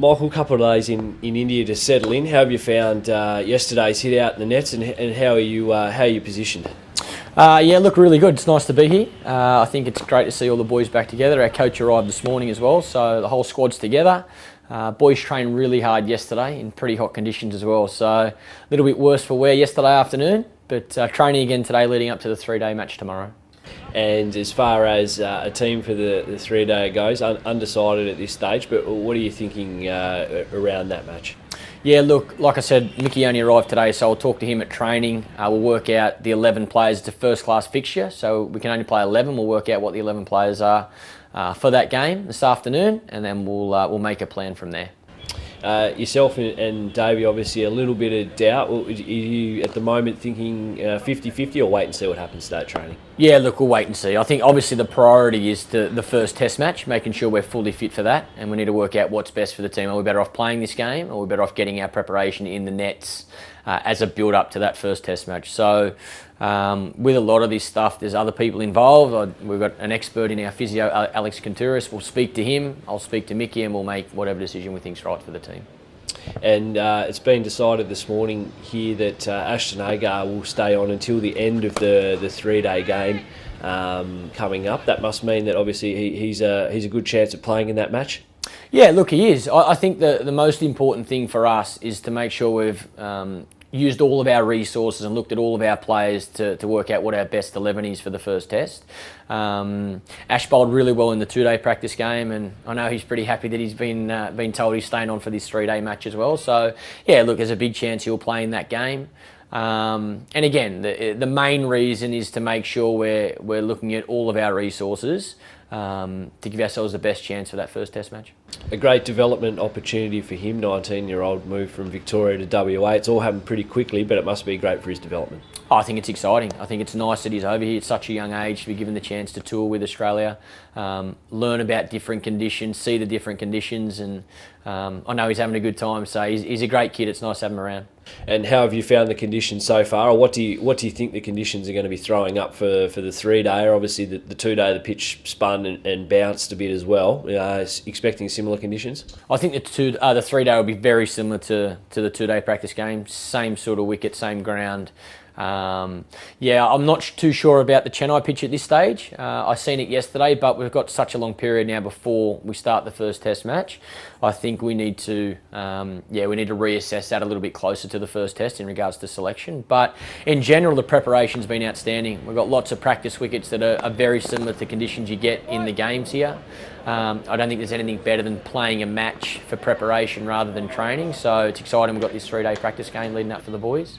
Michael, a couple of days in India to settle in. How have you found yesterday's hit out in the nets, and how are you positioned? Yeah, look, really good. It's nice to be here. I think it's great to see all the boys back together. Our coach arrived this morning as well, so the whole squad's together. Boys trained really hard yesterday in pretty hot conditions as well, so a little bit worse for wear yesterday afternoon, but training again today leading up to the 3-day match tomorrow. And as far as a team for the 3-day goes, undecided at this stage, but what are you thinking around that match? Yeah, look, like I said, Mickey only arrived today, so I'll talk to him at training. We'll work out the 11 players. It's a first-class fixture, so we can only play 11. We'll work out what the 11 players are for that game this afternoon, and then we'll make a plan from there. Yourself and Davey, obviously a little bit of doubt. Are you at the moment thinking 50-50 or wait and see what happens to that training? Yeah, look, we'll wait and see. I think obviously the priority is the first test match, making sure we're fully fit for that, and we need to work out what's best for the team. Are we better off playing this game, or are we better off getting our preparation in the nets as a build-up to that first test match? So with a lot of this stuff, there's other people involved. We've got an expert in our physio, Alex Contouris. We'll speak to him, I'll speak to Mickey, and we'll make whatever decision we think's right for the team. And it's been decided this morning here that Ashton Agar will stay on until the end of the 3-day game coming up. That must mean that obviously he's a good chance of playing in that match. Yeah, look, he is. I think the most important thing for us is to make sure we've used all of our resources and looked at all of our players to work out what our best 11 is for the first test. Ash bowled really well in the 2-day practice game, and I know he's pretty happy that he's been told he's staying on for this 3-day match as well. So yeah, look, there's a big chance he'll play in that game. And again, the main reason is to make sure we're looking at all of our resources to give ourselves the best chance for that first test match. A great development opportunity for him, 19-year-old, moved from Victoria to WA. It's all happened pretty quickly, but it must be great for his development. Oh, I think it's exciting. I think it's nice that he's over here at such a young age to be given the chance to tour with Australia, learn about different conditions, see the different conditions, and I know he's having a good time. So he's a great kid. It's nice to have him around. And how have you found the conditions so far, or what do you think the conditions are going to be throwing up for the 3-day? Obviously, the 2-day, the pitch spun and bounced a bit as well. Expecting similar conditions? I think the 3-day will be very similar to the 2-day practice game. Same sort of wicket, same ground. Yeah, I'm not too sure about the Chennai pitch at this stage. I seen it yesterday, but we've got such a long period now before we start the first test match. I think we need to reassess that a little bit closer to the first test in regards to selection. But in general, the preparation's been outstanding. We've got lots of practice wickets that are very similar to conditions you get in the games here. I don't think there's anything better than playing a match for preparation rather than training. So it's exciting. We've got this 3-day practice game leading up for the boys.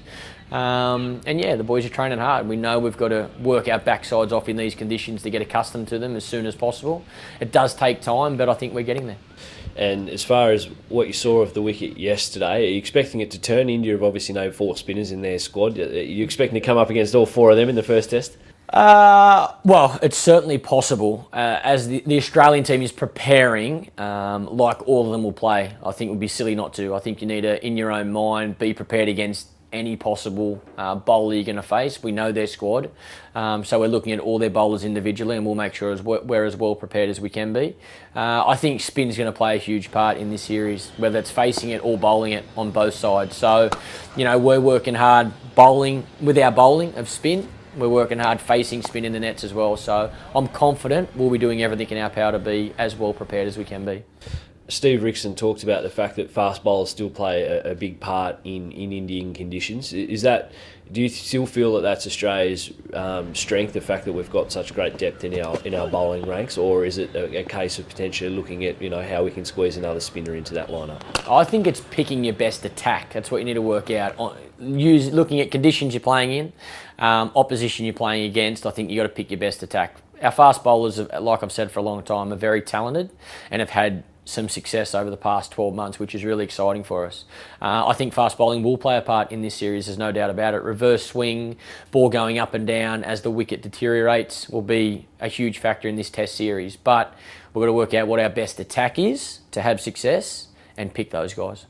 And yeah, the boys are training hard. We know we've got to work our backsides off in these conditions to get accustomed to them as soon as possible. It does take time, but I think we're getting there. And as far as what you saw of the wicket yesterday, are you expecting it to turn? India have obviously no 4 spinners in their squad. Are you expecting to come up against all 4 of them in the first test? Well, it's certainly possible. As the Australian team is preparing, like all of them will play. I think it would be silly not to. I think you need to, in your own mind, be prepared against any possible bowler you're going to face. We know their squad, so we're looking at all their bowlers individually, and we'll make sure we're as well prepared as we can be. I think spin is going to play a huge part in this series, whether it's facing it or bowling it on both sides. So, you know, we're working hard bowling with our bowling of spin. We're working hard facing spin in the nets as well. So I'm confident we'll be doing everything in our power to be as well prepared as we can be. Steve Rickson talked about the fact that fast bowlers still play a big part in Indian conditions. Do you still feel that that's Australia's strength, the fact that we've got such great depth in our bowling ranks, or is it a case of potentially looking at how we can squeeze another spinner into that lineup? I think it's picking your best attack. That's what you need to work out. Looking at conditions you're playing in, opposition you're playing against. I think you got to pick your best attack. Our fast bowlers, like I've said for a long time, are very talented and have had some success over the past 12 months, which is really exciting for us. I think fast bowling will play a part in this series, there's no doubt about it. Reverse swing, ball going up and down as the wicket deteriorates will be a huge factor in this test series. But we've got to work out what our best attack is to have success and pick those guys.